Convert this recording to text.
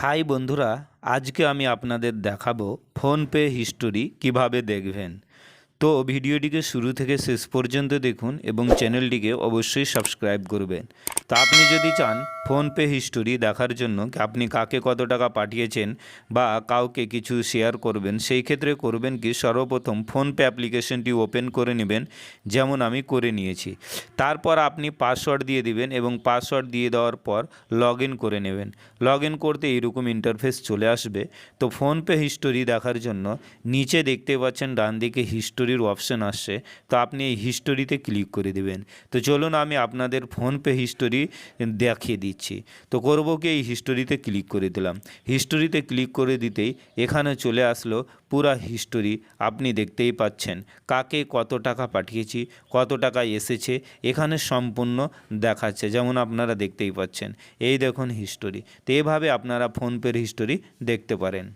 High বন্ধুরা, আজকে আমি আপনাদের দেখাবো ফোনপে হিস্টোরি কিভাবে দেখবেন। তো ভিডিওটিকে শুরু থেকে শেষ পর্যন্ত দেখুন এবং চ্যানেলটিকে অবশ্যই সাবস্ক্রাইব করবেন। তো আপনি যদি চান ফোনপে হিস্টোরি দেখার জন্য আপনি কাকে কত টাকা পাঠিয়েছেন বা কাউকে কিছু শেয়ার করবেন, সেই ক্ষেত্রে করবেন কি, সর্বপ্রথম ফোনপে অ্যাপ্লিকেশনটি ওপেন করে নেবেন, যেমন আমি করে নিয়েছি। তারপর আপনি পাসওয়ার্ড দিয়ে দিবেন এবং পাসওয়ার্ড দিয়ে দেওয়ার পর লগ ইন করে নেবেন। লগ ইন করতে এইরকম ইন্টারফেস চলে আসবে। তো ফোনপে হিস্টোরি দেখার জন্য নিচে দেখতে পাচ্ছেন ডান দিকে হিস্টোরির অপশন আসছে, তো আপনি এই হিস্টোরিতে ক্লিক করে দেবেন। তো চলুন আমি আপনাদের ফোনপে হিস্টোরি দেখিয়ে দিচ্ছি। তো করব কি, এই হিস্টোরিতে ক্লিক করে দিলাম। হিস্টোরিতে ক্লিক করে দিতেই এখানে চলে আসলো পুরা হিস্টোরি। আপনি দেখতেই পাচ্ছেন কাকে কত টাকা পাঠিয়েছি, কত টাকা এসেছে, এখানে সম্পূর্ণ দেখাচ্ছে, যেমন আপনারা দেখতেই পাচ্ছেন। এই দেখুন হিস্টোরি। তো এভাবে আপনারা ফোনপের হিস্টোরি দেখতে পারেন।